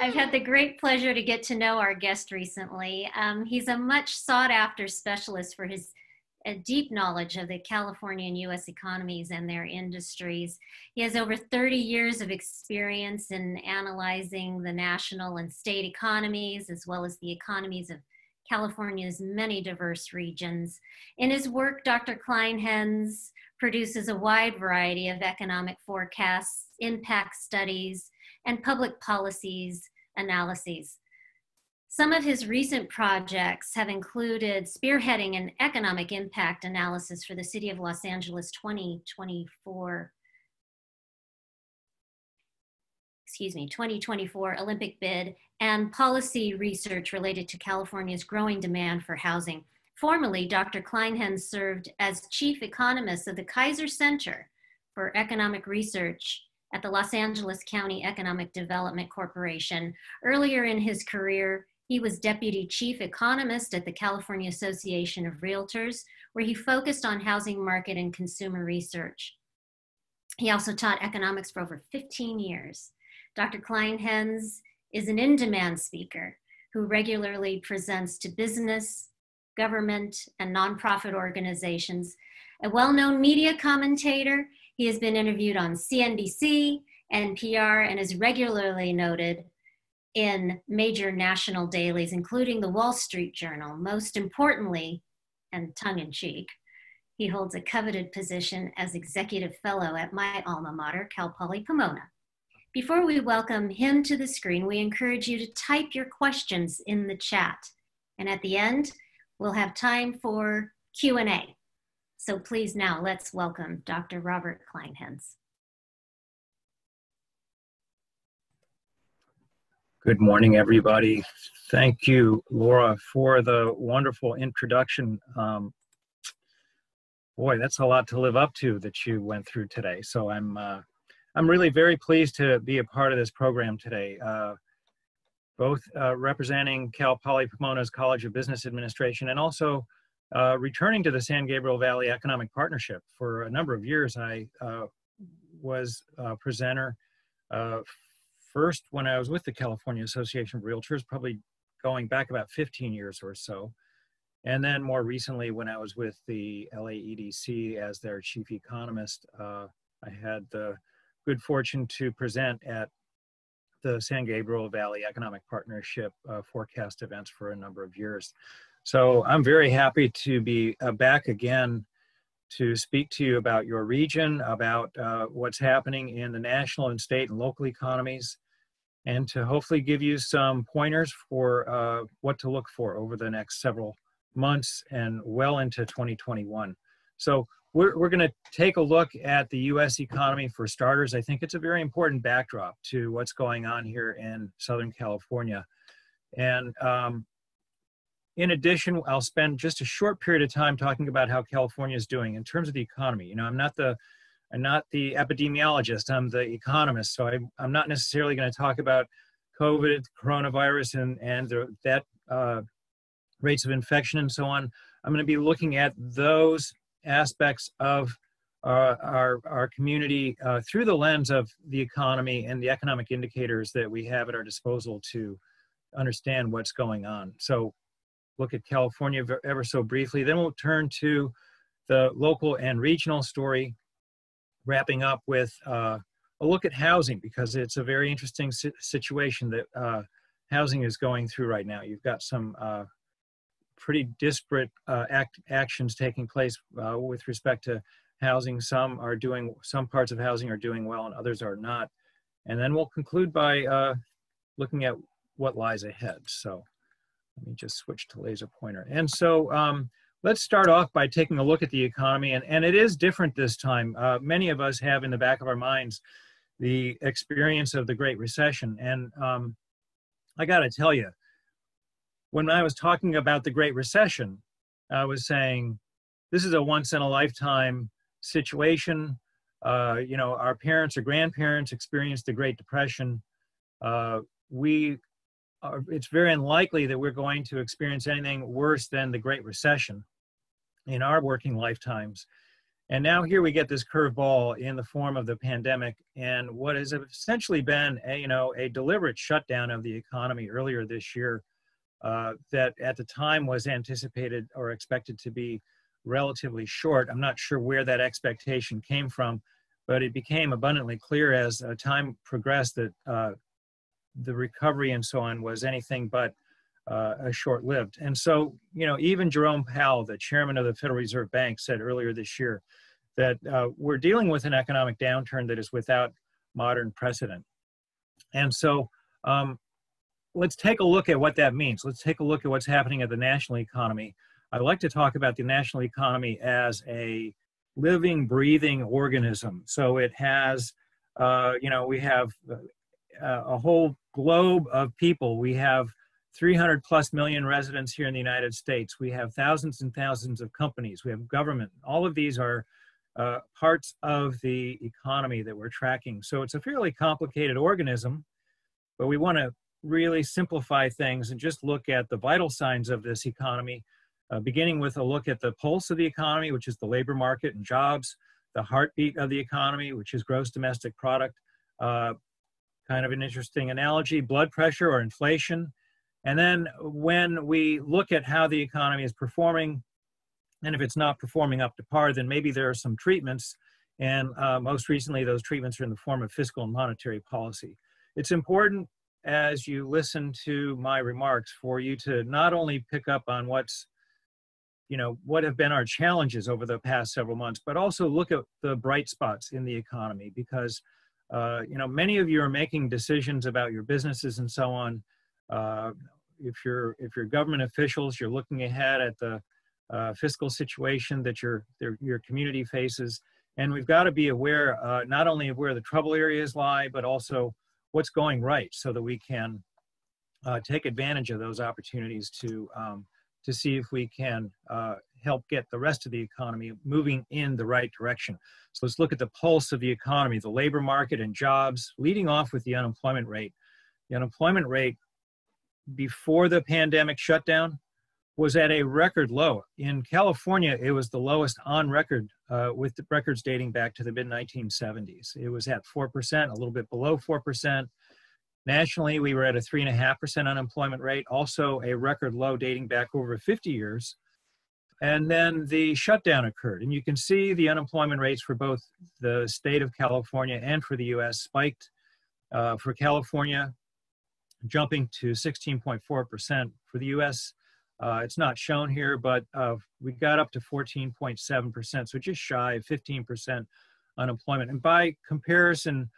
I've had the great pleasure to get to know our guest recently. He's a much sought after specialist for his deep knowledge of the California and US economies and their industries. He has over 30 years of experience in analyzing the national and state economies, as well as the economies of California's many diverse regions. In his work, Dr. Kleinhenz produces a wide variety of economic forecasts, impact studies, and public policies analyses. Some of his recent projects have included spearheading an economic impact analysis for the City of Los Angeles 2024 Olympic bid and policy research related to California's growing demand for housing. Formerly, Dr. Kleinhenz served as chief economist of the Kaiser Center for Economic Research at the Los Angeles County Economic Development Corporation. Earlier in his career, he was deputy chief economist at the California Association of Realtors, where he focused on housing market and consumer research. He also taught economics for over 15 years. Dr. Kleinhenz is an in-demand speaker who regularly presents to business, government, and nonprofit organizations. A well-known media commentator, he has been interviewed on CNBC, NPR, and is regularly noted in major national dailies, including the Wall Street Journal. Most importantly, and tongue-in-cheek, he holds a coveted position as executive fellow at my alma mater, Cal Poly Pomona. Before we welcome him to the screen, we encourage you to type your questions in the chat. And at the end, we'll have time for Q&A. So please now, let's welcome Dr. Robert Kleinhenz. Good morning, everybody. Thank you, Laura, for the wonderful introduction. Boy, that's a lot to live up to that you went through today. So I'm really very pleased to be a part of this program today, both representing Cal Poly Pomona's College of Business Administration and also returning to the San Gabriel Valley Economic Partnership. For a number of years, I was a presenter first when I was with the California Association of Realtors, probably going back about 15 years or so. And then more recently, when I was with the LAEDC as their chief economist, I had the good fortune to present at the San Gabriel Valley Economic Partnership forecast events for a number of years. So I'm very happy to be back again to speak to you about your region, about what's happening in the national and state and local economies, and to hopefully give you some pointers for what to look for over the next several months and well into 2021. So we're going to take a look at the U.S. economy for starters. I think it's a very important backdrop to what's going on here in Southern California. And in addition, I'll spend just a short period of time talking about how California is doing in terms of the economy. You know, I'm not the epidemiologist, I'm the economist. So I'm not necessarily going to talk about COVID, coronavirus, and rates of infection and so on. I'm going to be looking at those aspects of our community through the lens of the economy and the economic indicators that we have at our disposal to understand what's going on. So look at California ever so briefly, then we'll turn to the local and regional story, wrapping up with a look at housing, because it's a very interesting situation that housing is going through right now. You've got some pretty disparate actions taking place with respect to housing. Some parts of housing are doing well and others are not. And then we'll conclude by looking at what lies ahead. So let me just switch to laser pointer. And so let's start off by taking a look at the economy. And it is different this time. Many of us have in the back of our minds the experience of the Great Recession. And I got to tell you, when I was talking about the Great Recession, I was saying, this is a once-in-a-lifetime situation. You know, our parents or grandparents experienced the Great Depression. It's very unlikely that we're going to experience anything worse than the Great Recession in our working lifetimes. And now here we get this curveball in the form of the pandemic and what has essentially been a deliberate shutdown of the economy earlier this year that at the time was anticipated or expected to be relatively short. I'm not sure where that expectation came from, but it became abundantly clear as time progressed that the recovery and so on was anything but short-lived. And so, even Jerome Powell, the chairman of the Federal Reserve Bank, said earlier this year that we're dealing with an economic downturn that is without modern precedent. And so let's take a look at what that means. Let's take a look at what's happening at the national economy. I like to talk about the national economy as a living, breathing organism. So it has, we have a whole globe of people. We have 300 plus million residents here in the United States. We have thousands and thousands of companies. We have government. All of these are parts of the economy that we're tracking. So it's a fairly complicated organism, but we want to really simplify things and just look at the vital signs of this economy, beginning with a look at the pulse of the economy, which is the labor market and jobs, the heartbeat of the economy, which is gross domestic product, kind of an interesting analogy, blood pressure or inflation. And then when we look at how the economy is performing, and if it's not performing up to par, then maybe there are some treatments. And most recently, those treatments are in the form of fiscal and monetary policy. It's important as you listen to my remarks for you to not only pick up on what have been our challenges over the past several months, but also look at the bright spots in the economy because, many of you are making decisions about your businesses and so on. If you're government officials, you're looking ahead at the fiscal situation that your community faces. And we've got to be aware not only of where the trouble areas lie, but also what's going right so that we can take advantage of those opportunities to see if we can help get the rest of the economy moving in the right direction. So let's look at the pulse of the economy, the labor market and jobs, leading off with the unemployment rate. The unemployment rate before the pandemic shutdown was at a record low. In California, it was the lowest on record with the records dating back to the mid-1970s. It was at 4%, a little bit below 4%. Nationally, we were at a 3.5% unemployment rate, also a record low dating back over 50 years. And then the shutdown occurred. And you can see the unemployment rates for both the state of California and for the US spiked. For California, jumping to 16.4%. For the US, it's not shown here, but we got up to 14.7%, so just shy of 15% unemployment. And by comparison,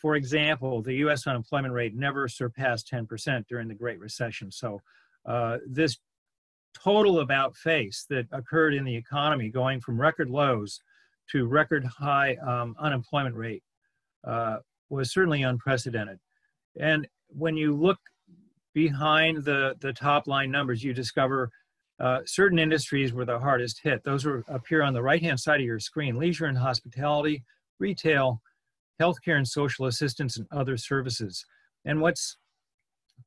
for example, the US unemployment rate never surpassed 10% during the Great Recession. So this total about face that occurred in the economy going from record lows to record high unemployment rate was certainly unprecedented. And when you look behind the top line numbers, you discover certain industries were the hardest hit. Those appear on the right-hand side of your screen: leisure and hospitality, retail, healthcare and social assistance, and other services. And what's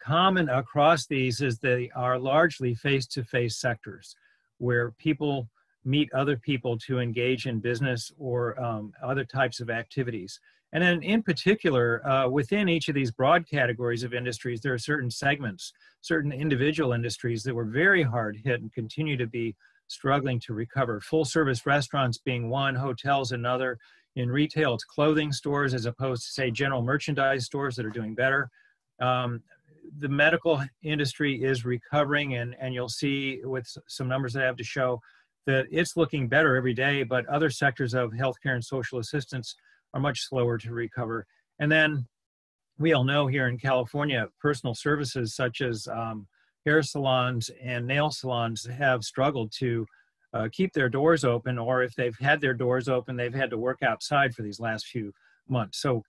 common across these is they are largely face-to-face sectors where people meet other people to engage in business or other types of activities. And then in particular, within each of these broad categories of industries, there are certain segments, certain individual industries that were very hard hit and continue to be struggling to recover. Full service restaurants being one, hotels another. In retail, it's clothing stores as opposed to, say, general merchandise stores that are doing better. The medical industry is recovering, and you'll see with some numbers that I have to show that it's looking better every day, but other sectors of healthcare and social assistance are much slower to recover. And then we all know here in California, personal services such as hair salons and nail salons have struggled to keep their doors open, or if they've had their doors open, they've had to work outside for these last few months. So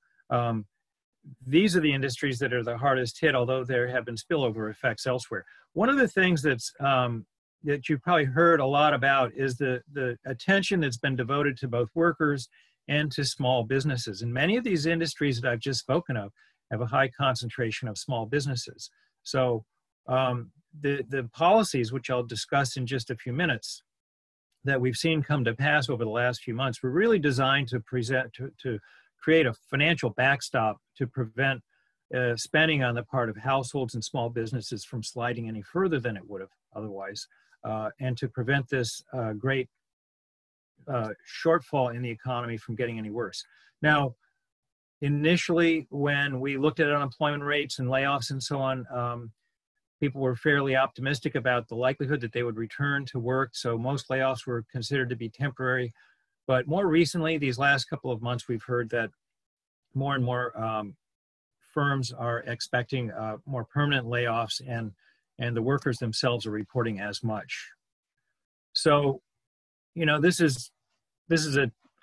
these are the industries that are the hardest hit, although there have been spillover effects elsewhere. One of the things that's that you've probably heard a lot about is the attention that's been devoted to both workers and to small businesses. And many of these industries that I've just spoken of have a high concentration of small businesses. So the policies, which I'll discuss in just a few minutes, that we've seen come to pass over the last few months were really designed to to create a financial backstop to prevent spending on the part of households and small businesses from sliding any further than it would have otherwise, and to prevent this great shortfall in the economy from getting any worse. Now, initially, when we looked at unemployment rates and layoffs and so on, people were fairly optimistic about the likelihood that they would return to work. So most layoffs were considered to be temporary. But more recently, these last couple of months, we've heard that more and more firms are expecting more permanent layoffs, and the workers themselves are reporting as much. So, you know, this is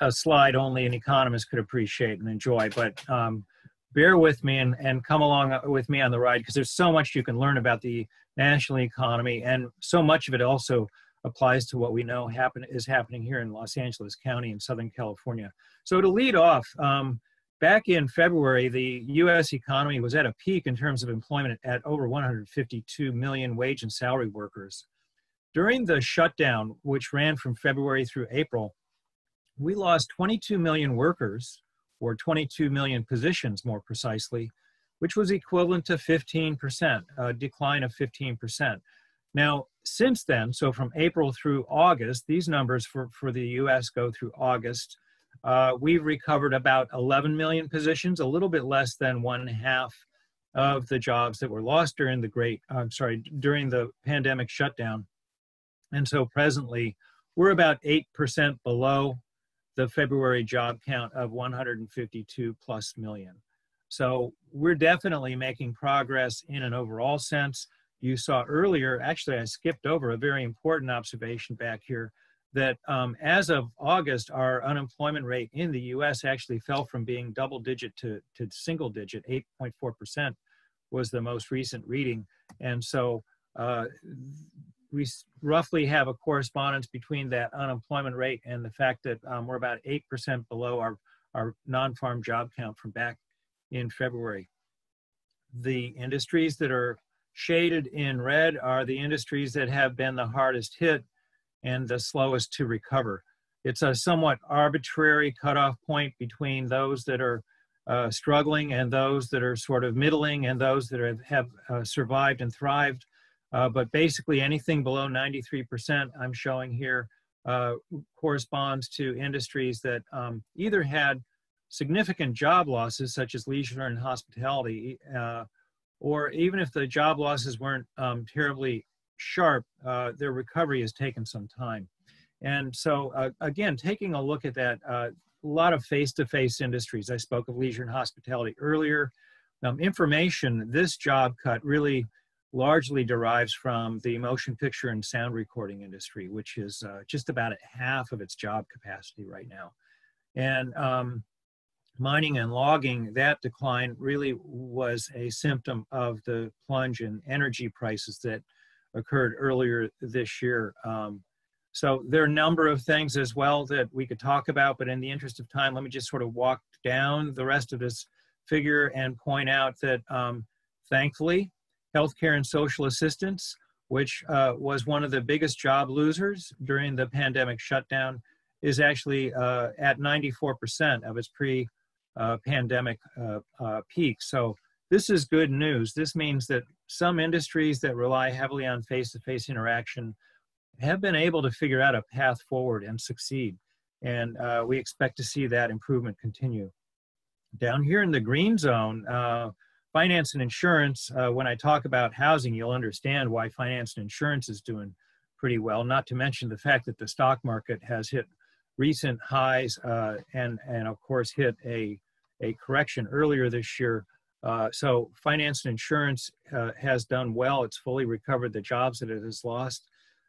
a slide only an economist could appreciate and enjoy, but bear with me and come along with me on the ride, because there's so much you can learn about the national economy, and so much of it also applies to what we know is happening here in Los Angeles County in Southern California. So to lead off, back in February, the U.S. economy was at a peak in terms of employment at over 152 million wage and salary workers. During the shutdown, which ran from February through April, we lost 22 million workers, or 22 million positions more precisely, which was equivalent to 15%, a decline of 15%. Now, since then, so from April through August, these numbers for the US go through August, we've recovered about 11 million positions, a little bit less than 1/2 of the jobs that were lost during during the pandemic shutdown. And so presently, we're about 8% below the February job count of 152+ million. So we're definitely making progress in an overall sense. You saw earlier, actually I skipped over a very important observation back here, that as of August, our unemployment rate in the US actually fell from being double digit to single digit. 8.4% was the most recent reading. And so we roughly have a correspondence between that unemployment rate and the fact that we're about 8% below our non-farm job count from back in February. The industries that are shaded in red are the industries that have been the hardest hit and the slowest to recover. It's a somewhat arbitrary cutoff point between those that are struggling and those that are sort of middling and those that have survived and thrived. But basically anything below 93%, I'm showing here, corresponds to industries that either had significant job losses, such as leisure and hospitality, or even if the job losses weren't terribly sharp, their recovery has taken some time. And so again, taking a look at that, a lot of face-to-face industries. I spoke of leisure and hospitality earlier. Information, this job cut really largely derives from the motion picture and sound recording industry, which is just about at half of its job capacity right now. And mining and logging, that decline really was a symptom of the plunge in energy prices that occurred earlier this year. So there are a number of things as well that we could talk about, but in the interest of time, let me just sort of walk down the rest of this figure and point out that thankfully, healthcare and social assistance, which was one of the biggest job losers during the pandemic shutdown, is actually at 94% of its pre-pandemic peak. So this is good news. This means that some industries that rely heavily on face-to-face interaction have been able to figure out a path forward and succeed. And we expect to see that improvement continue. Down here in the green zone, finance and insurance, when I talk about housing, you'll understand why finance and insurance is doing pretty well, not to mention the fact that the stock market has hit recent highs and of course hit a correction earlier this year. So finance and insurance has done well. It's fully recovered the jobs that it has lost.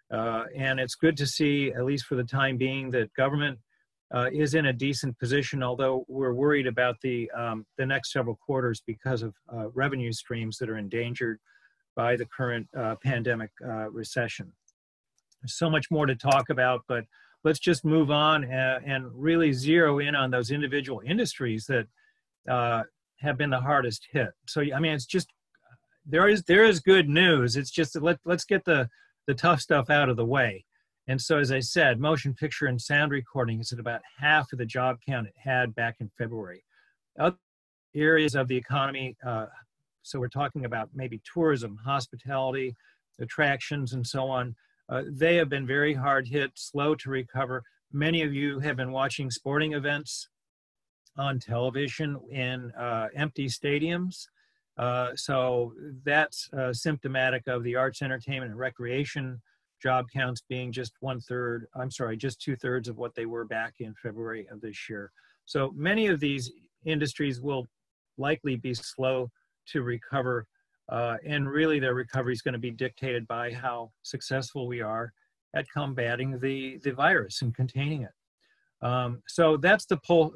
And it's good to see, at least for the time being, that government is in a decent position, although we're worried about the next several quarters because of revenue streams that are endangered by the current pandemic recession. There's so much more to talk about, but let's just move on and really zero in on those individual industries that have been the hardest hit. So, I mean, it's just, there is good news. It's just that let's get the tough stuff out of the way. And so, as I said, motion picture and sound recording is at about half of the job count it had back in February. Other areas of the economy, so we're talking about maybe tourism, hospitality, attractions, and so on, they have been very hard hit, slow to recover. Many of you have been watching sporting events on television in empty stadiums. So that's symptomatic of the arts, entertainment, and recreation job counts being just just 2/3 of what they were back in February of this year. So many of these industries will likely be slow to recover, and really their recovery is going to be dictated by how successful we are at combating the virus and containing it. So that's the pulse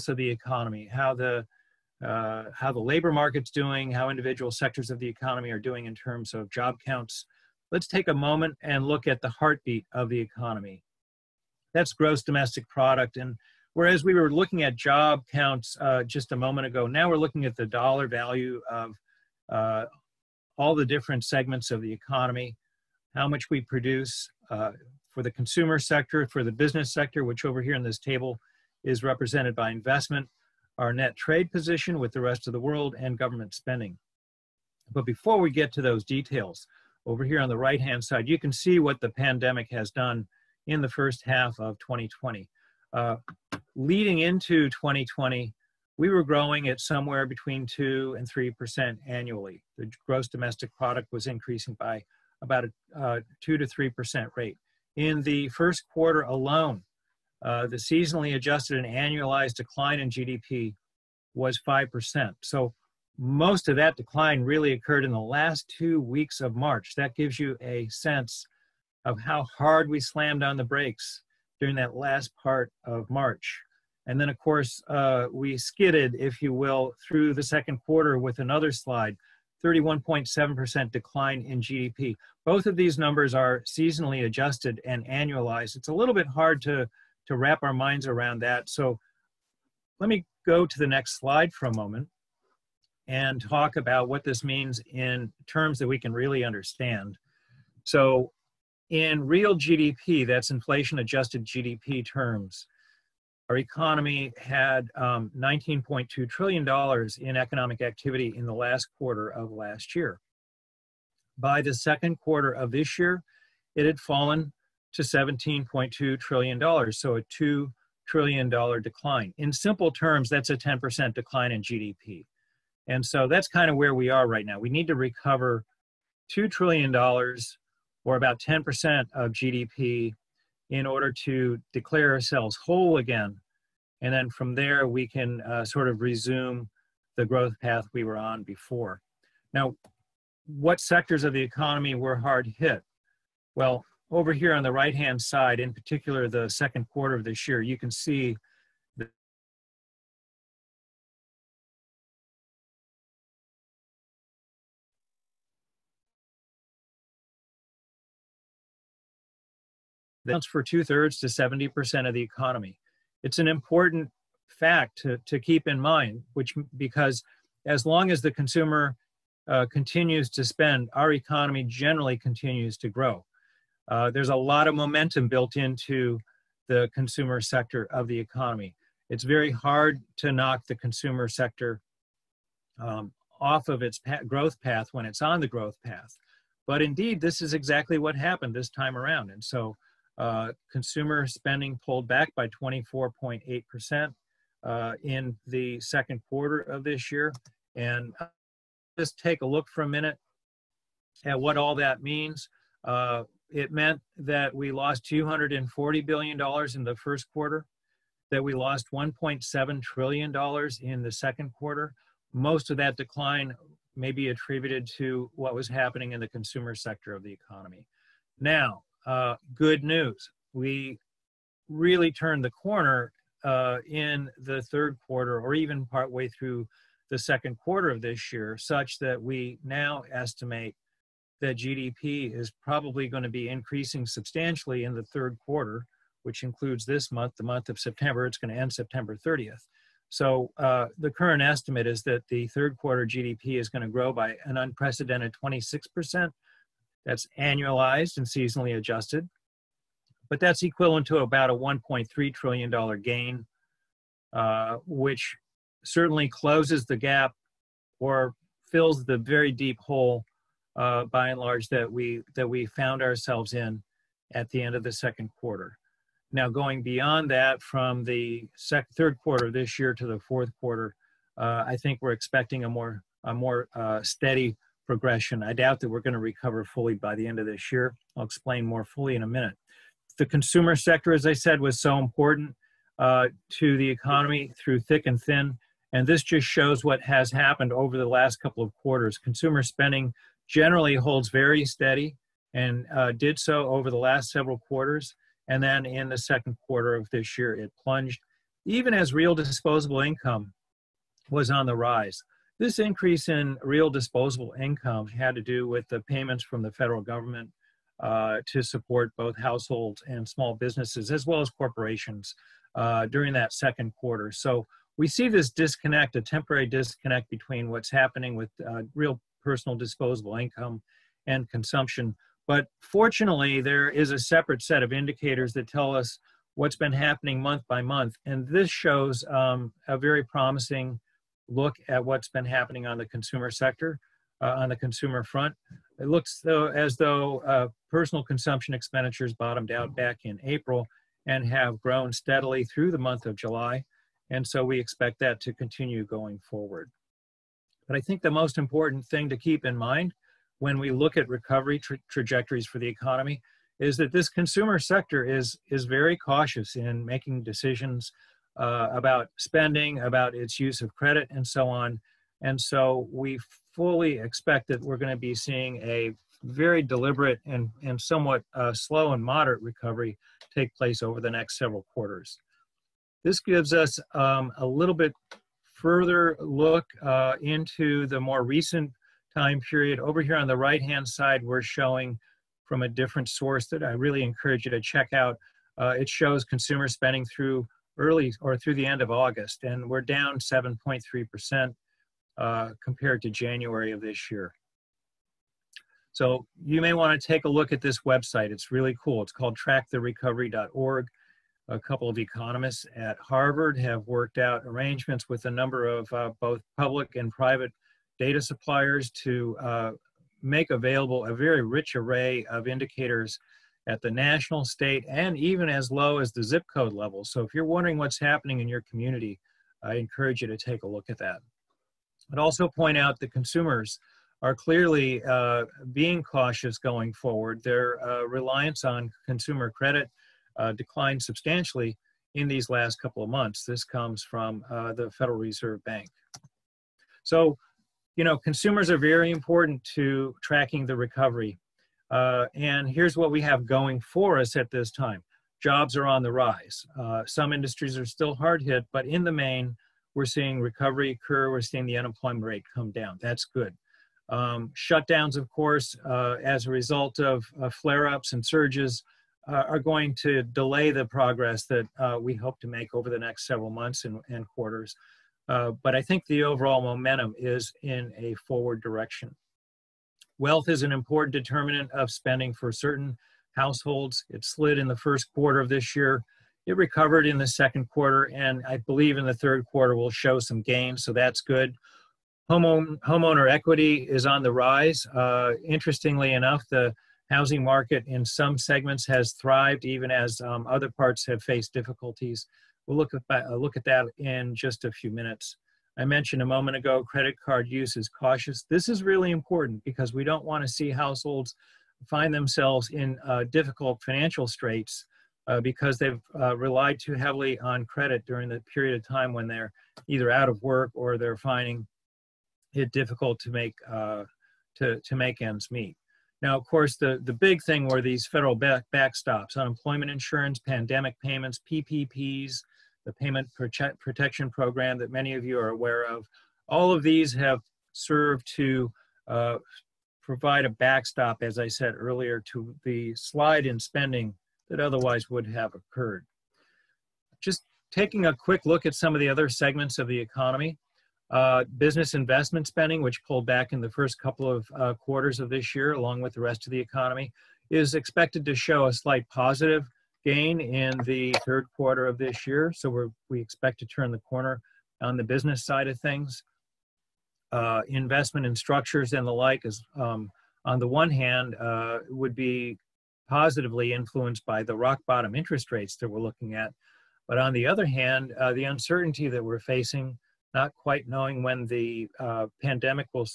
of the economy, how the labor market's doing, how individual sectors of the economy are doing in terms of job counts. Let's take a moment and look at the heartbeat of the economy. That's gross domestic product. And whereas we were looking at job counts just a moment ago, now we're looking at the dollar value of all the different segments of the economy, how much we produce for the consumer sector, for the business sector, which over here in this table is represented by investment, our net trade position with the rest of the world, and government spending. But before we get to those details, over here on the right-hand side, you can see what the pandemic has done in the first half of 2020. Leading into 2020, we were growing at somewhere between 2% and 3% annually. The gross domestic product was increasing by about a 2 to 3% rate. In the first quarter alone, the seasonally adjusted and annualized decline in GDP was 5%. So most of that decline really occurred in the last 2 weeks of March. That gives you a sense of how hard we slammed on the brakes during that last part of March. And then, of course, we skidded, if you will, through the second quarter with another slide, 31.7% decline in GDP. Both of these numbers are seasonally adjusted and annualized. It's a little bit hard to wrap our minds around that. So let me go to the next slide for a moment and talk about what this means in terms that we can really understand. So in real GDP, that's inflation adjusted GDP terms, our economy had $19.2 trillion in economic activity in the last quarter of last year. By the second quarter of this year, it had fallen to $17.2 trillion, so a $2 trillion decline. In simple terms, that's a 10% decline in GDP. And so that's kind of where we are right now. We need to recover $2 trillion, or about 10% of GDP, in order to declare ourselves whole again. And then from there, we can sort of resume the growth path we were on before. Now, what sectors of the economy were hard hit? Well, over here on the right-hand side, in particular, the second quarter of this year, you can see accounts for 2/3 to 70% of the economy. It's an important fact to keep in mind, because as long as the consumer continues to spend, our economy generally continues to grow. There's a lot of momentum built into the consumer sector of the economy. It's very hard to knock the consumer sector off of its growth path when it's on the growth path. But indeed, this is exactly what happened this time around. And so consumer spending pulled back by 24.8% in the second quarter of this year. And just take a look for a minute at what all that means. It meant that we lost $240 billion in the first quarter, that we lost $1.7 trillion in the second quarter. Most of that decline may be attributed to what was happening in the consumer sector of the economy. Now, good news. We really turned the corner in the third quarter, or even partway through the second quarter of this year, such that we now estimate that GDP is probably going to be increasing substantially in the third quarter, which includes this month, the month of September. It's going to end September 30th. So the current estimate is that the third quarter GDP is going to grow by an unprecedented 26%. That's annualized and seasonally adjusted. But that's equivalent to about a $1.3 trillion gain, which certainly closes the gap or fills the very deep hole, by and large, that we found ourselves in at the end of the second quarter. Now, going beyond that, from the third quarter of this year to the fourth quarter, I think we're expecting a more steady progression. I doubt that we're going to recover fully by the end of this year. I'll explain more fully in a minute. The consumer sector, as I said, was so important to the economy through thick and thin. And this just shows what has happened over the last couple of quarters. Consumer spending generally holds very steady and did so over the last several quarters. And then in the second quarter of this year, it plunged, even as real disposable income was on the rise. This increase in real disposable income had to do with the payments from the federal government to support both households and small businesses, as well as corporations during that second quarter. So we see this disconnect, a temporary disconnect between what's happening with real personal disposable income and consumption. But fortunately, there is a separate set of indicators that tell us what's been happening month by month. And this shows a very promising look at what's been happening on the consumer sector, on the consumer front. It looks as though personal consumption expenditures bottomed out back in April and have grown steadily through the month of July. And so we expect that to continue going forward. But I think the most important thing to keep in mind when we look at recovery trajectories for the economy is that this consumer sector is very cautious in making decisions about spending, about its use of credit, and so on. And so we fully expect that we're going to be seeing a very deliberate and somewhat slow and moderate recovery take place over the next several quarters. This gives us a little bit further look into the more recent time period. Over here on the right-hand side, we're showing from a different source that I really encourage you to check out. It shows consumer spending through the end of August, and we're down 7.3% compared to January of this year. So you may want to take a look at this website. It's really cool. It's called tracktherecovery.org. A couple of economists at Harvard have worked out arrangements with a number of both public and private data suppliers to make available a very rich array of indicators at the national, state, and even as low as the zip code level. So if you're wondering what's happening in your community, I encourage you to take a look at that. I'd also point out that consumers are clearly being cautious going forward. Their reliance on consumer credit declined substantially in these last couple of months. This comes from the Federal Reserve Bank. So, you know, consumers are very important to tracking the recovery. And here's what we have going for us at this time. Jobs are on the rise. Some industries are still hard hit, but in the main, we're seeing recovery occur. We're seeing the unemployment rate come down. That's good. Shutdowns, of course, as a result of flare-ups and surges, are going to delay the progress that we hope to make over the next several months and quarters. But I think the overall momentum is in a forward direction. Wealth is an important determinant of spending for certain households. It slid in the first quarter of this year. It recovered in the second quarter, and I believe in the third quarter will show some gains, so that's good. Homeowner equity is on the rise. Interestingly enough, the housing market in some segments has thrived, even as other parts have faced difficulties. We'll look at that in just a few minutes. I mentioned a moment ago, credit card use is cautious. This is really important because we don't want to see households find themselves in difficult financial straits because they've relied too heavily on credit during the period of time when they're either out of work or they're finding it difficult to make ends meet. Now, of course, the big thing were these federal backstops: unemployment insurance, pandemic payments, PPPs, the Payment Protection Program that many of you are aware of. All of these have served to provide a backstop, as I said earlier, to the slide in spending that otherwise would have occurred. Just taking a quick look at some of the other segments of the economy. Business investment spending, which pulled back in the first couple of quarters of this year, along with the rest of the economy, is expected to show a slight positive gain in the third quarter of this year. So we expect to turn the corner on the business side of things. Investment in structures and the like is, on the one hand, would be positively influenced by the rock bottom interest rates that we're looking at. But on the other hand, the uncertainty that we're facing, not quite knowing when the pandemic will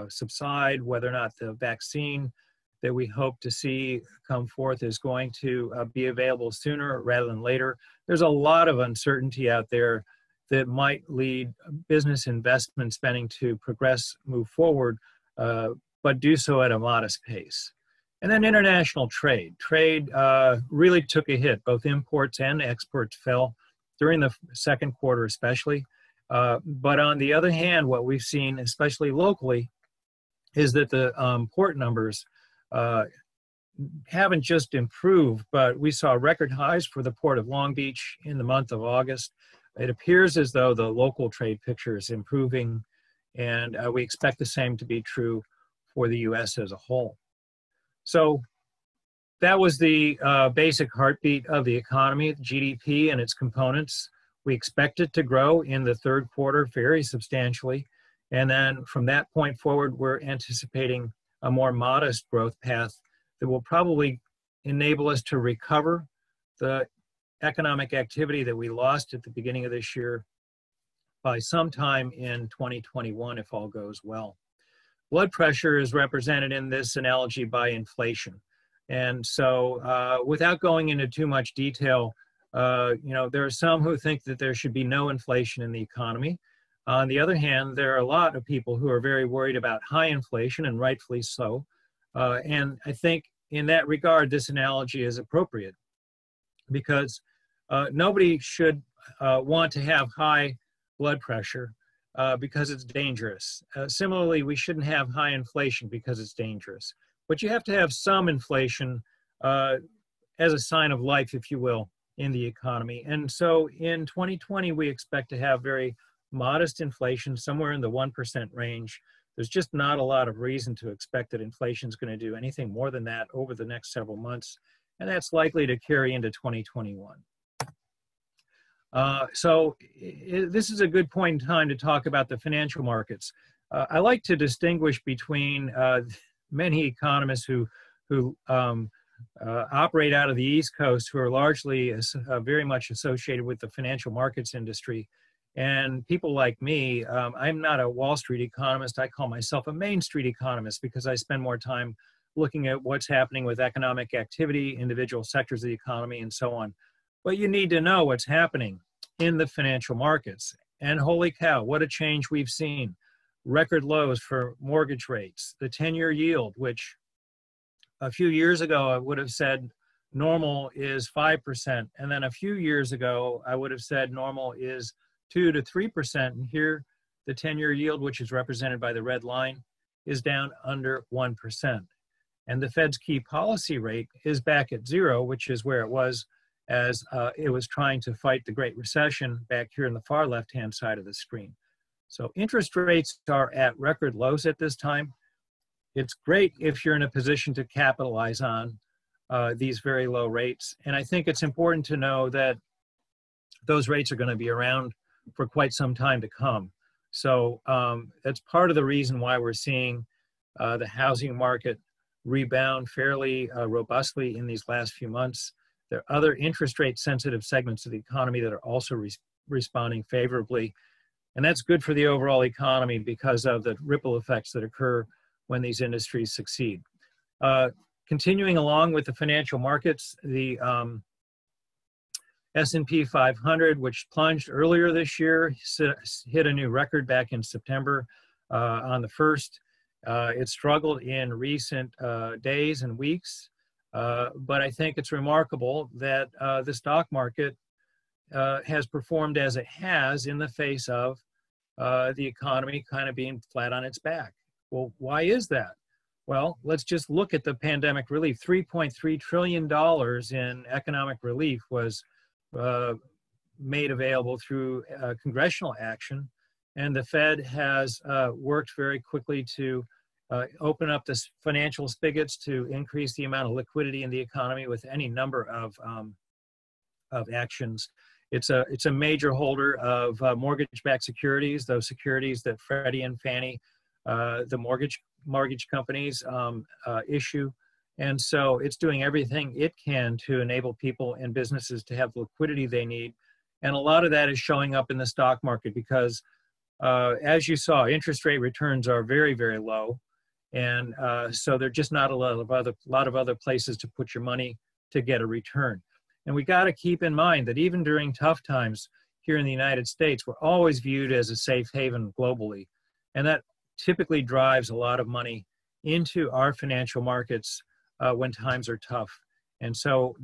subside, whether or not the vaccine that we hope to see come forth is going to be available sooner rather than later. There's a lot of uncertainty out there that might lead business investment spending to progress, move forward, but do so at a modest pace. And then international trade. Trade really took a hit. Both imports and exports fell during the second quarter especially. But on the other hand, what we've seen, especially locally, is that the port numbers haven't just improved, but we saw record highs for the Port of Long Beach in the month of August. It appears as though the local trade picture is improving, and we expect the same to be true for the U.S. as a whole. So that was the basic heartbeat of the economy, the GDP and its components. We expect it to grow in the third quarter very substantially. And then from that point forward, we're anticipating a more modest growth path that will probably enable us to recover the economic activity that we lost at the beginning of this year by sometime in 2021, if all goes well. Blood pressure is represented in this analogy by inflation. And so without going into too much detail, there are some who think that there should be no inflation in the economy. On the other hand, there are a lot of people who are very worried about high inflation, and rightfully so. And I think in that regard, this analogy is appropriate because nobody should want to have high blood pressure because it's dangerous. Similarly, we shouldn't have high inflation because it's dangerous. But you have to have some inflation as a sign of life, if you will, in the economy. And so in 2020, we expect to have very modest inflation, somewhere in the 1% range. There's just not a lot of reason to expect that inflation is going to do anything more than that over the next several months. And that's likely to carry into 2021. This is a good point in time to talk about the financial markets. I like to distinguish between many economists who operate out of the East Coast, who are largely very much associated with the financial markets industry, and people like me. I'm not a Wall Street economist. I call myself a Main Street economist because I spend more time looking at what's happening with economic activity, individual sectors of the economy, and so on. But you need to know what's happening in the financial markets. And holy cow, what a change we've seen. Record lows for mortgage rates, the 10-year yield, which a few years ago I would have said normal is 5%. And then a few years ago, I would have said normal is 2 to 3%. And here, the 10-year yield, which is represented by the red line, is down under 1%. And the Fed's key policy rate is back at 0, which is where it was as it was trying to fight the Great Recession back here in the far left-hand side of the screen. So interest rates are at record lows at this time. It's great if you're in a position to capitalize on these very low rates. And I think it's important to know that those rates are going to be around for quite some time to come. So that's part of the reason why we're seeing the housing market rebound fairly robustly in these last few months. There are other interest rate sensitive segments of the economy that are also responding favorably. And that's good for the overall economy because of the ripple effects that occur when these industries succeed. Continuing along with the financial markets, the S&P 500, which plunged earlier this year, hit a new record back in September on the 1st. It struggled in recent days and weeks, but I think it's remarkable that the stock market has performed as it has in the face of the economy kind of being flat on its back. Well, why is that? Well, let's just look at the pandemic relief. $3.3 trillion in economic relief was made available through congressional action. And the Fed has worked very quickly to open up the financial spigots to increase the amount of liquidity in the economy with any number of actions. It's a major holder of mortgage-backed securities, those securities that Freddie and Fannie, the mortgage companies, issue. And so it's doing everything it can to enable people and businesses to have the liquidity they need. And a lot of that is showing up in the stock market because, as you saw, interest rate returns are very, very low. And so there are just not a lot of other places to put your money to get a return. And we got to keep in mind that even during tough times here in the United States, we're always viewed as a safe haven globally. And that typically drives a lot of money into our financial markets when times are tough. And so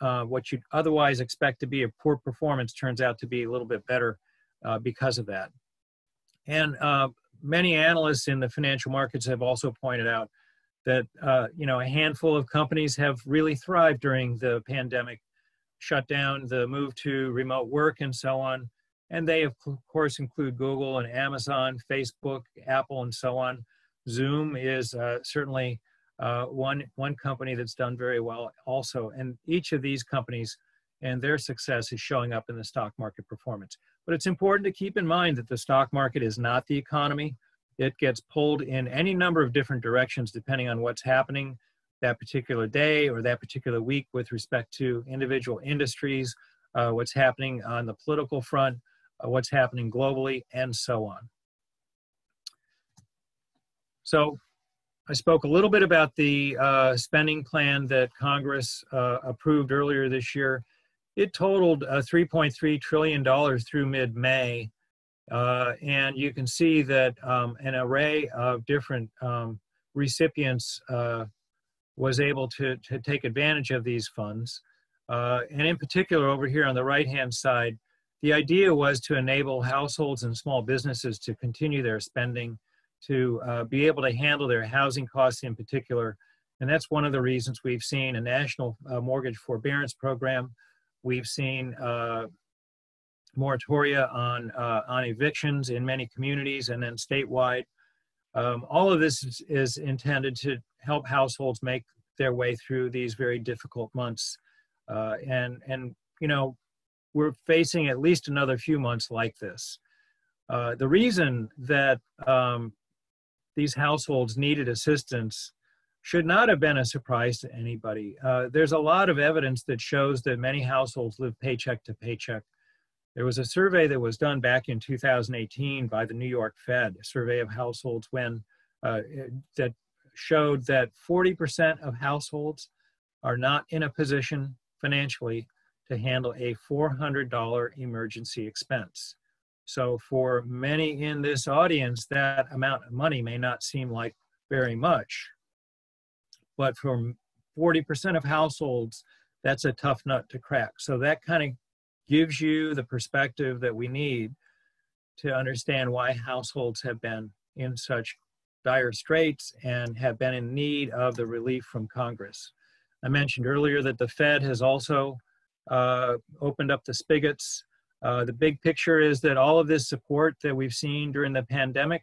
what you'd otherwise expect to be a poor performance turns out to be a little bit better because of that. And many analysts in the financial markets have also pointed out that a handful of companies have really thrived during the pandemic shutdown, the move to remote work and so on. And they, of course, include Google and Amazon, Facebook, Apple, and so on. Zoom is certainly one company that's done very well also. And each of these companies and their success is showing up in the stock market performance. But it's important to keep in mind that the stock market is not the economy. It gets pulled in any number of different directions depending on what's happening that particular day or that particular week with respect to individual industries, what's happening on the political front, what's happening globally, and so on. So I spoke a little bit about the spending plan that Congress approved earlier this year. It totaled $3.3 trillion through mid-May. And you can see that an array of different recipients was able to take advantage of these funds. And in particular, over here on the right-hand side, the idea was to enable households and small businesses to continue their spending, to be able to handle their housing costs in particular. And that's one of the reasons we've seen a national mortgage forbearance program. We've seen moratoria on evictions in many communities and then statewide. All of this is intended to help households make their way through these very difficult months. And we're facing at least another few months like this. The reason that these households needed assistance should not have been a surprise to anybody. There's a lot of evidence that shows that many households live paycheck to paycheck. There was a survey that was done back in 2018 by the New York Fed, a survey of households that showed that 40% of households are not in a position financially to handle a $400 emergency expense. So for many in this audience, that amount of money may not seem like very much, but for 40% of households, that's a tough nut to crack. So that kind of gives you the perspective that we need to understand why households have been in such dire straits and have been in need of the relief from Congress. I mentioned earlier that the Fed has also opened up the spigots. The big picture is that all of this support that we've seen during the pandemic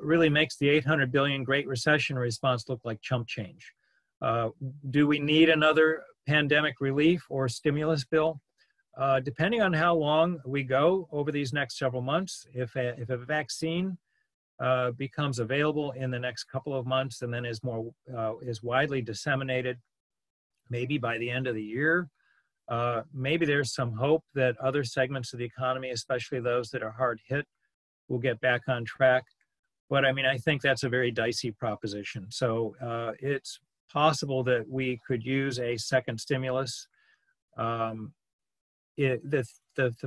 really makes the $800 billion Great Recession response look like chump change. Do we need another pandemic relief or stimulus bill? Depending on how long we go over these next several months, if a vaccine becomes available in the next couple of months and then is widely disseminated, maybe by the end of the year, maybe there's some hope that other segments of the economy, especially those that are hard hit, will get back on track. But I mean, I think that's a very dicey proposition. So it's possible that we could use a second stimulus. The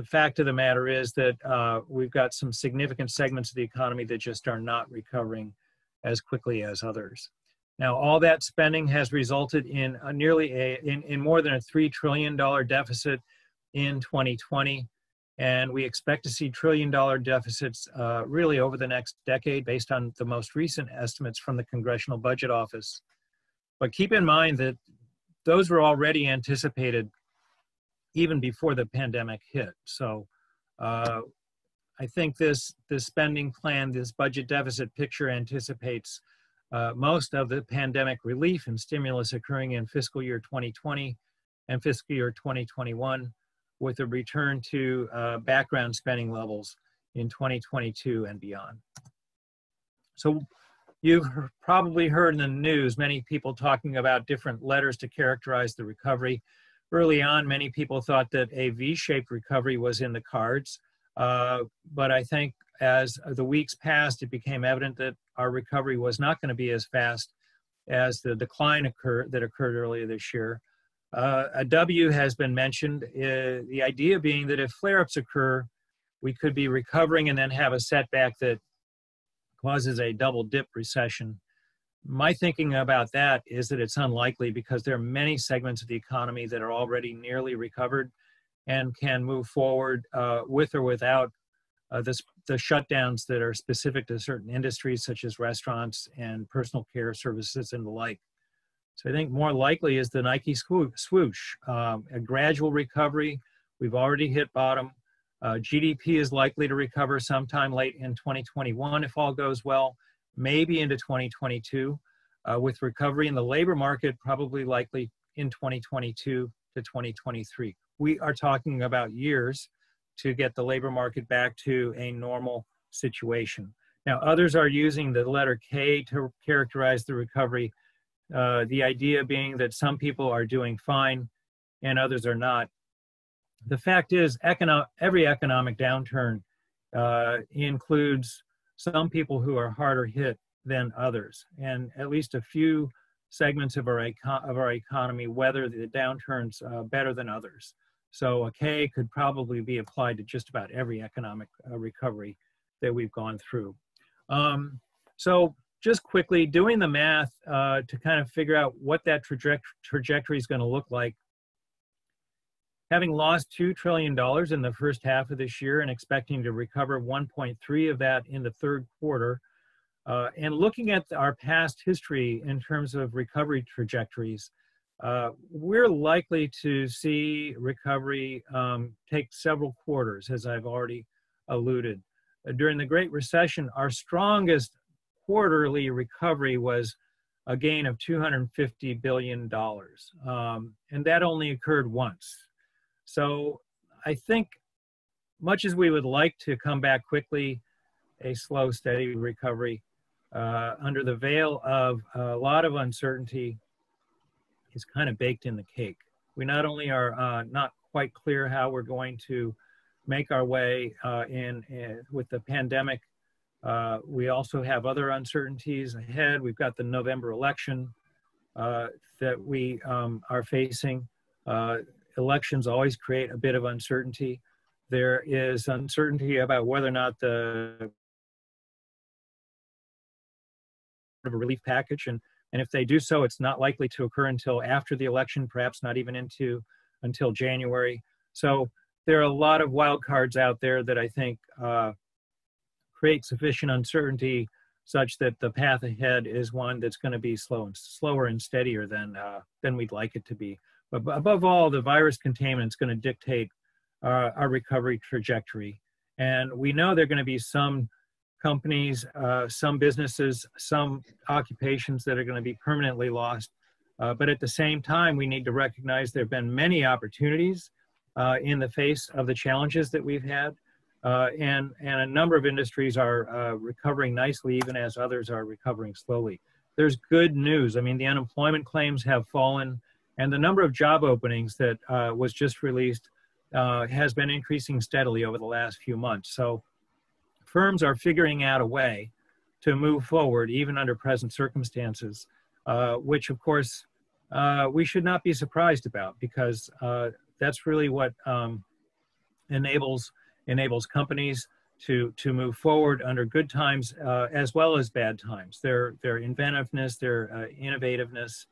fact of the matter is that we've got some significant segments of the economy that just are not recovering as quickly as others. Now, all that spending has resulted in in more than a $3 trillion deficit in 2020. And we expect to see trillion-dollar deficits really over the next decade based on the most recent estimates from the Congressional Budget Office. But keep in mind that those were already anticipated even before the pandemic hit. So I I think this spending plan, this budget deficit picture anticipates most of the pandemic relief and stimulus occurring in fiscal year 2020 and fiscal year 2021, with a return to background spending levels in 2022 and beyond. So you've probably heard in the news many people talking about different letters to characterize the recovery. Early on, many people thought that a V-shaped recovery was in the cards, but I think as the weeks passed, it became evident that our recovery was not going to be as fast as the decline that occurred earlier this year. A W has been mentioned, the idea being that if flare-ups occur, we could be recovering and then have a setback that causes a double dip recession. My thinking about that is that it's unlikely because there are many segments of the economy that are already nearly recovered and can move forward with or without the shutdowns that are specific to certain industries such as restaurants and personal care services and the like. So I think more likely is the Nike swoosh, a gradual recovery. We've already hit bottom. GDP is likely to recover sometime late in 2021 if all goes well, maybe into 2022, with recovery in the labor market probably likely in 2022 to 2023. We are talking about years to get the labor market back to a normal situation. Now, others are using the letter K to characterize the recovery, the idea being that some people are doing fine and others are not. The fact is, every economic downturn includes some people who are harder hit than others, and at least a few segments of our economy weather the downturns better than others. So a K could probably be applied to just about every economic recovery that we've gone through. So just quickly doing the math to kind of figure out what that trajectory is going to look like. Having lost $2 trillion in the first half of this year and expecting to recover 1.3 of that in the third quarter, and looking at our past history in terms of recovery trajectories, we're likely to see recovery take several quarters, as I've already alluded. During the Great Recession, our strongest quarterly recovery was a gain of $250 billion, and that only occurred once. So I think, much as we would like to come back quickly, a slow, steady recovery under the veil of a lot of uncertainty is kind of baked in the cake. We not only are not quite clear how we're going to make our way with the pandemic, we also have other uncertainties ahead. We've got the November election that we are facing. Elections always create a bit of uncertainty. There is uncertainty about whether or not the of a relief package, and if they do so, it's not likely to occur until after the election, perhaps not even until January. So there are a lot of wild cards out there that I think create sufficient uncertainty such that the path ahead is one that's going to be slower and steadier than we'd like it to be. But above all, the virus containment is going to dictate our recovery trajectory. And we know there are going to be some companies, some businesses, some occupations that are going to be permanently lost. But at the same time, we need to recognize there have been many opportunities in the face of the challenges that we've had. And a number of industries are recovering nicely, even as others are recovering slowly. There's good news. I mean, the unemployment claims have fallen, and the number of job openings that was just released has been increasing steadily over the last few months. So firms are figuring out a way to move forward, even under present circumstances, which of course we should not be surprised about, because that's really what enables companies to move forward under good times as well as bad times. Their inventiveness, their innovativeness,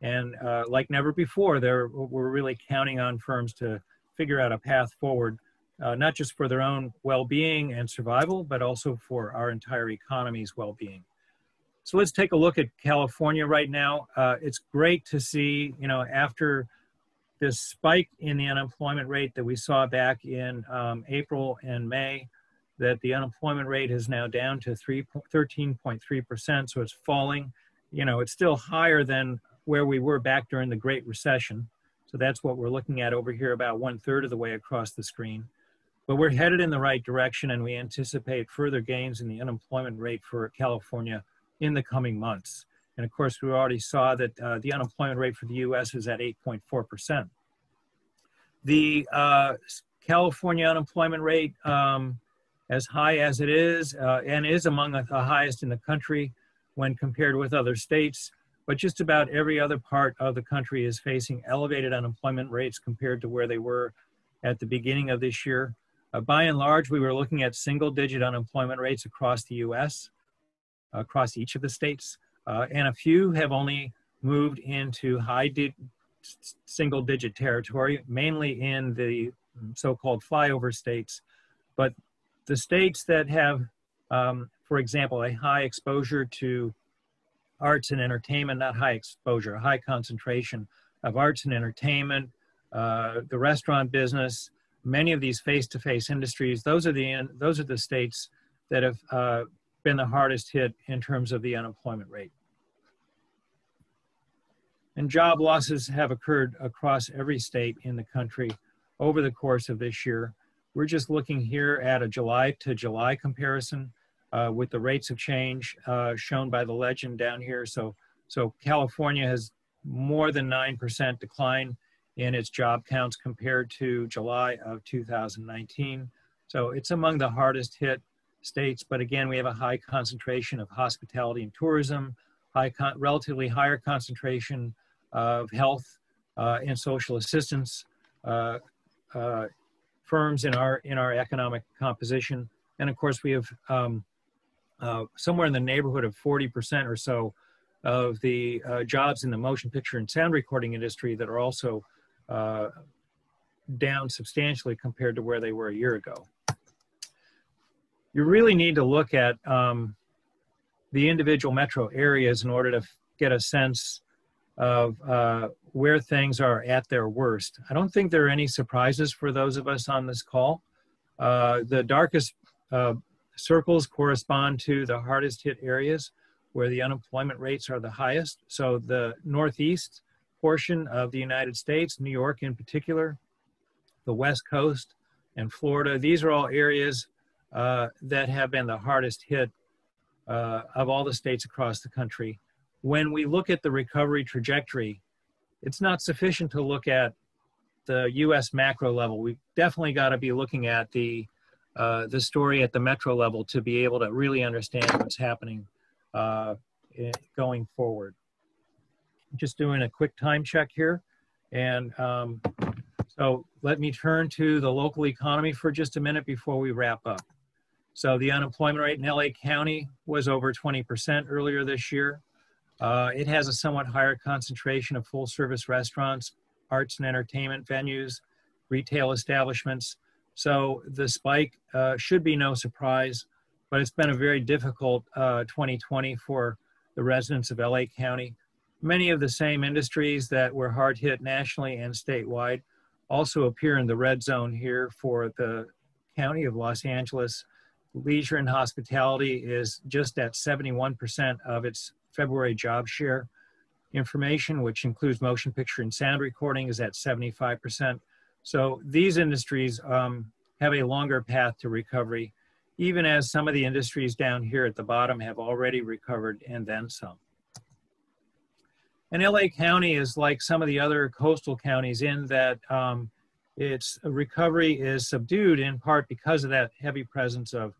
and like never before, we're really counting on firms to figure out a path forward, not just for their own well-being and survival, but also for our entire economy's well-being. So let's take a look at California right now. It's great to see, after this spike in the unemployment rate that we saw back in April and May, that the unemployment rate is now down to 13.3%, so it's falling. You know, it's still higher than where we were back during the Great Recession. So that's what we're looking at over here, about 1/3 of the way across the screen. But we're headed in the right direction, and we anticipate further gains in the unemployment rate for California in the coming months. And of course, we already saw that the unemployment rate for the US is at 8.4%. The California unemployment rate, as high as it is, and is among the highest in the country when compared with other states, but just about every other part of the country is facing elevated unemployment rates compared to where they were at the beginning of this year. By and large, we were looking at single-digit unemployment rates across the US, across each of the states, and a few have only moved into single-digit territory, mainly in the so-called flyover states. But the states that have, for example, a high exposure to arts and entertainment, not high exposure, a high concentration of arts and entertainment, the restaurant business, many of these face-to-face industries, those are the states that have been the hardest hit in terms of the unemployment rate. And job losses have occurred across every state in the country over the course of this year. We're just looking here at a July to July comparison with the rates of change shown by the legend down here. So California has more than 9% decline in its job counts compared to July of 2019. So it's among the hardest hit states, but again, we have a high concentration of hospitality and tourism, relatively higher concentration of health and social assistance firms in our economic composition. And of course, we have somewhere in the neighborhood of 40% or so of the jobs in the motion picture and sound recording industry that are also down substantially compared to where they were a year ago. You really need to look at the individual metro areas in order to get a sense of where things are at their worst. I don't think there are any surprises for those of us on this call. The darkest circles correspond to the hardest hit areas where the unemployment rates are the highest. So the Northeast portion of the United States, New York in particular, the West Coast and Florida, these are all areas that have been the hardest hit of all the states across the country. When we look at the recovery trajectory, it's not sufficient to look at the US macro level. We've definitely got to be looking at the story at the metro level to be able to really understand what's happening going forward. Just doing a quick time check here. And so let me turn to the local economy for just a minute before we wrap up. So the unemployment rate in LA County was over 20% earlier this year. It has a somewhat higher concentration of full service restaurants, arts and entertainment venues, retail establishments. So the spike should be no surprise, but it's been a very difficult 2020 for the residents of LA County. Many of the same industries that were hard hit nationally and statewide also appear in the red zone here for the County of Los Angeles. Leisure and hospitality is just at 71% of its February job share. Information, which includes motion picture and sound recording, is at 75%. So these industries have a longer path to recovery, even as some of the industries down here at the bottom have already recovered and then some. And LA County is like some of the other coastal counties in that its recovery is subdued in part because of that heavy presence of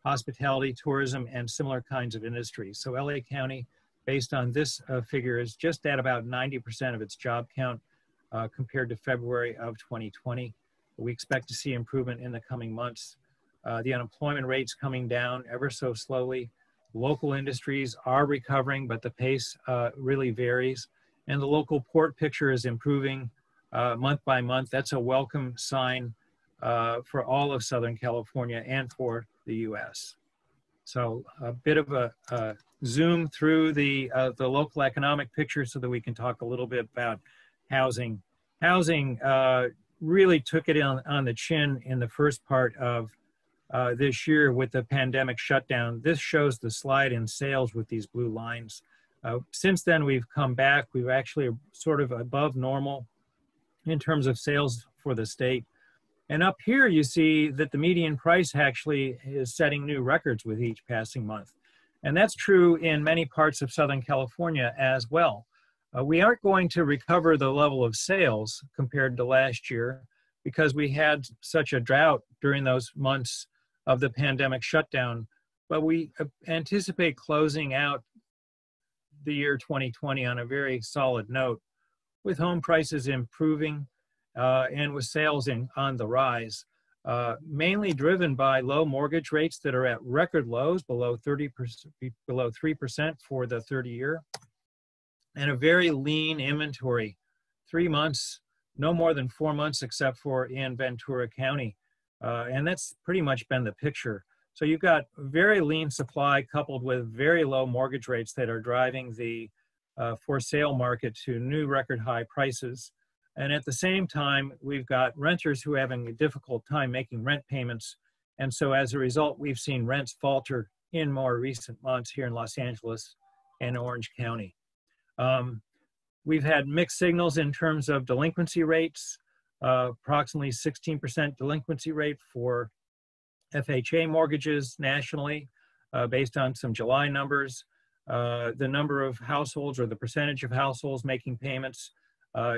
hospitality, tourism, and similar kinds of industries. So LA County, based on this figure, is just at about 90% of its job count compared to February of 2020. We expect to see improvement in the coming months. The unemployment rate's coming down ever so slowly. Local industries are recovering, but the pace really varies. And the local port picture is improving month by month. That's a welcome sign for all of Southern California and for the US. So a bit of a zoom through the local economic picture so that we can talk a little bit about housing. Housing really took it on the chin in the first part of this year with the pandemic shutdown. This shows the slide in sales with these blue lines. Since then, we've come back. We've actually sort of above normal in terms of sales for the state. And up here, you see that the median price actually is setting new records with each passing month. And that's true in many parts of Southern California as well. We aren't going to recover the level of sales compared to last year because we had such a drought during those months of the pandemic shutdown, but we anticipate closing out the year 2020 on a very solid note, with home prices improving and with sales on the rise, mainly driven by low mortgage rates that are at record lows, below 30%, below 3% for the 30-year, and a very lean inventory, 3 months, no more than 4 months, except for in Ventura County. And that's pretty much been the picture. So you've got very lean supply coupled with very low mortgage rates that are driving the for sale market to new record high prices. And at the same time, we've got renters who are having a difficult time making rent payments. And so as a result, we've seen rents falter in more recent months here in Los Angeles and Orange County. We've had mixed signals in terms of delinquency rates, approximately 16% delinquency rate for FHA mortgages nationally, based on some July numbers. The number of households or the percentage of households making payments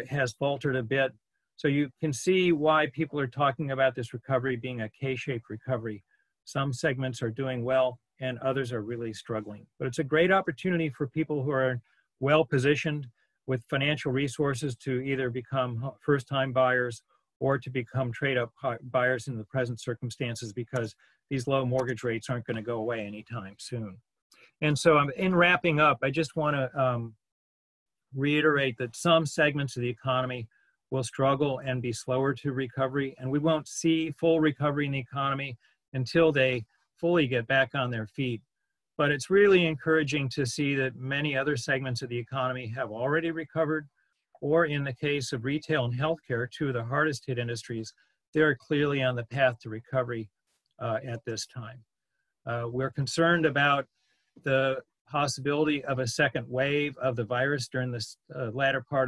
has faltered a bit. So you can see why people are talking about this recovery being a K-shaped recovery. Some segments are doing well and others are really struggling. But it's a great opportunity for people who are well positioned with financial resources to either become first-time buyers or to become trade-up buyers in the present circumstances, because these low mortgage rates aren't going to go away anytime soon. And so in wrapping up, I just want to reiterate that some segments of the economy will struggle and be slower to recovery, and we won't see full recovery in the economy until they fully get back on their feet. But it's really encouraging to see that many other segments of the economy have already recovered, or in the case of retail and healthcare, two of the hardest hit industries, they're clearly on the path to recovery at this time. We're concerned about the possibility of a second wave of the virus during this latter part